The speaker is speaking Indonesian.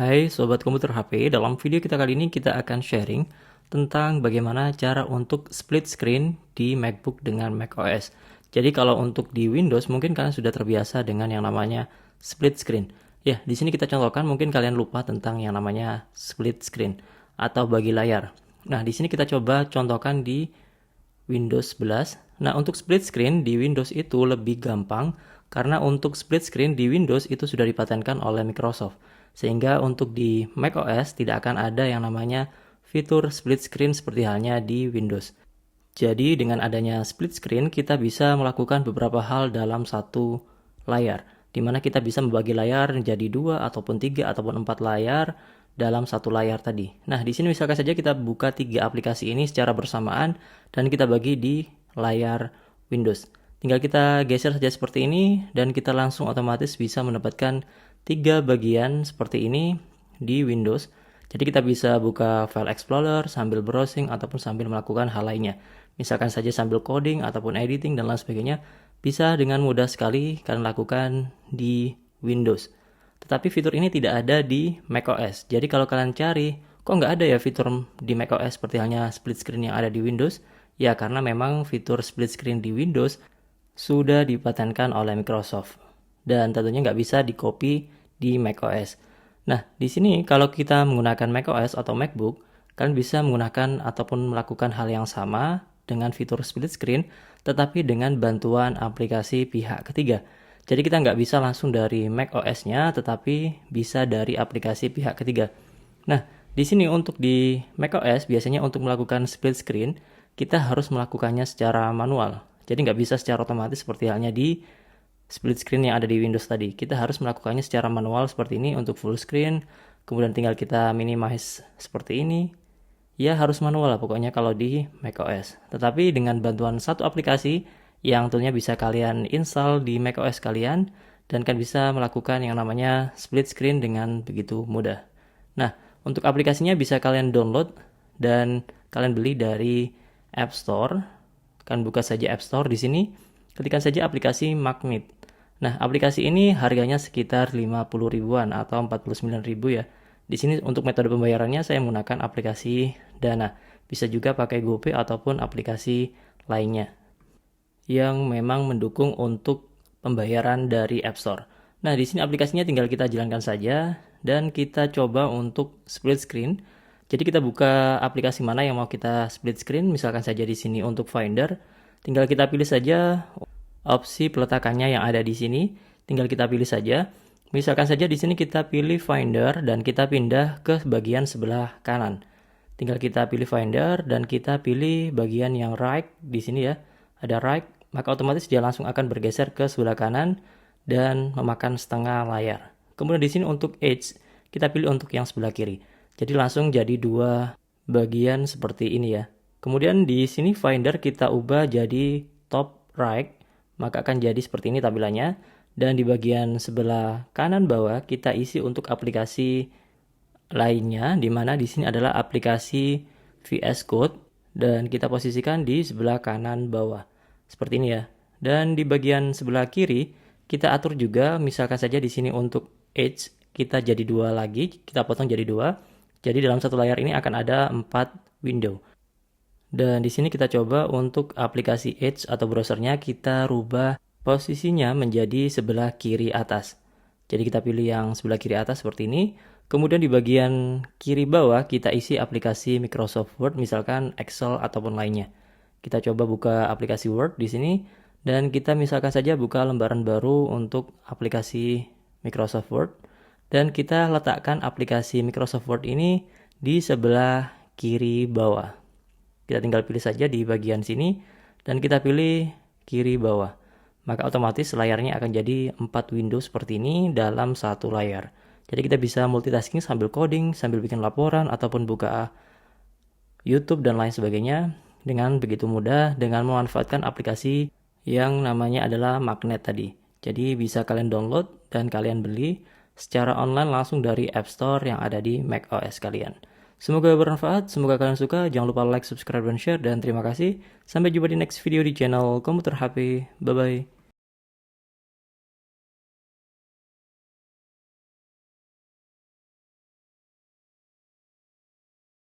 Hai Sobat Komputer HP, dalam video kita kali ini kita akan sharing tentang bagaimana cara untuk split screen di MacBook dengan macOS. Jadi kalau untuk di Windows mungkin kalian sudah terbiasa dengan yang namanya split screen. Ya, di sini kita contohkan mungkin kalian lupa tentang yang namanya split screen atau bagi layar. Nah, di sini kita coba contohkan di Windows 11. Nah, untuk split screen di Windows itu lebih gampang karena untuk split screen di Windows itu sudah dipatenkan oleh Microsoft. Sehingga untuk di macOS tidak akan ada yang namanya fitur split screen seperti halnya di Windows. Jadi dengan adanya split screen kita bisa melakukan beberapa hal dalam satu layar, di mana kita bisa membagi layar menjadi 2 ataupun 3 ataupun 4 layar dalam satu layar tadi. Nah, di sini misalkan saja kita buka 3 aplikasi ini secara bersamaan dan kita bagi di layar Windows. Tinggal kita geser saja seperti ini dan kita langsung otomatis bisa mendapatkan 3 bagian seperti ini di Windows. Jadi kita bisa buka File Explorer sambil browsing ataupun sambil melakukan hal lainnya. Misalkan saja sambil coding ataupun editing dan lain sebagainya, bisa dengan mudah sekali kalian lakukan di Windows. Tetapi fitur ini tidak ada di macOS. Jadi kalau kalian cari, kok nggak ada ya fitur di macOS seperti halnya split screen yang ada di Windows? Ya karena memang fitur split screen di Windows sudah dipatenkan oleh Microsoft. Dan tentunya nggak bisa di-copy di macOS. Nah, di sini kalau kita menggunakan macOS atau MacBook, kalian bisa menggunakan ataupun melakukan hal yang sama dengan fitur split screen, tetapi dengan bantuan aplikasi pihak ketiga. Jadi kita nggak bisa langsung dari macOS-nya, tetapi bisa dari aplikasi pihak ketiga. Nah, di sini untuk di macOS, biasanya untuk melakukan split screen, kita harus melakukannya secara manual. Jadi nggak bisa secara otomatis seperti halnya di split screen yang ada di Windows tadi. Kita harus melakukannya secara manual seperti ini untuk full screen. Kemudian tinggal kita minimize seperti ini. Ya harus manual lah pokoknya kalau di macOS. Tetapi dengan bantuan satu aplikasi yang tentunya bisa kalian install di macOS kalian. Dan kan bisa melakukan yang namanya split screen dengan begitu mudah. Nah, untuk aplikasinya bisa kalian download dan kalian beli dari App Store. Kalian buka saja App Store di sini. Ketikkan saja aplikasi Magnet. Nah, aplikasi ini harganya sekitar 50 ribuan atau 49 ribu ya. Di sini untuk metode pembayarannya saya menggunakan aplikasi Dana. Bisa juga pakai GoPay ataupun aplikasi lainnya yang memang mendukung untuk pembayaran dari App Store. Nah, di sini aplikasinya tinggal kita jalankan saja dan kita coba untuk split screen. Jadi kita buka aplikasi mana yang mau kita split screen, misalkan saja di sini untuk Finder. Tinggal kita pilih saja opsi peletakannya yang ada di sini. Tinggal kita pilih saja. Misalkan saja di sini kita pilih Finder dan kita pindah ke bagian sebelah kanan. Tinggal kita pilih Finder dan kita pilih bagian yang right di sini ya. Ada right, maka otomatis dia langsung akan bergeser ke sebelah kanan dan memakan setengah layar. Kemudian di sini untuk Edge, kita pilih untuk yang sebelah kiri. Jadi langsung jadi 2 bagian seperti ini ya. Kemudian di sini Finder kita ubah jadi top right, maka akan jadi seperti ini tampilannya. Dan di bagian sebelah kanan bawah kita isi untuk aplikasi lainnya, di mana di sini adalah aplikasi VS Code dan kita posisikan di sebelah kanan bawah. Seperti ini ya. Dan di bagian sebelah kiri kita atur juga, misalkan saja di sini untuk Edge kita jadi 2 lagi, kita potong jadi 2. Jadi dalam satu layar ini akan ada 4 window. Dan di sini kita coba untuk aplikasi Edge atau browsernya kita rubah posisinya menjadi sebelah kiri atas. Jadi kita pilih yang sebelah kiri atas seperti ini. Kemudian di bagian kiri bawah kita isi aplikasi Microsoft Word, misalkan Excel ataupun lainnya. Kita coba buka aplikasi Word di sini dan kita misalkan saja buka lembaran baru untuk aplikasi Microsoft Word dan kita letakkan aplikasi Microsoft Word ini di sebelah kiri bawah. Kita tinggal pilih saja di bagian sini dan kita pilih kiri bawah. Maka otomatis layarnya akan jadi 4 window seperti ini dalam satu layar. Jadi kita bisa multitasking sambil coding, sambil bikin laporan ataupun buka YouTube dan lain sebagainya dengan begitu mudah dengan memanfaatkan aplikasi yang namanya adalah Magnet tadi. Jadi bisa kalian download dan kalian beli secara online langsung dari App Store yang ada di macOS kalian. Semoga bermanfaat, semoga kalian suka. Jangan lupa like, subscribe, dan share. Dan terima kasih. Sampai jumpa di next video di channel Komputer HP. Bye-bye.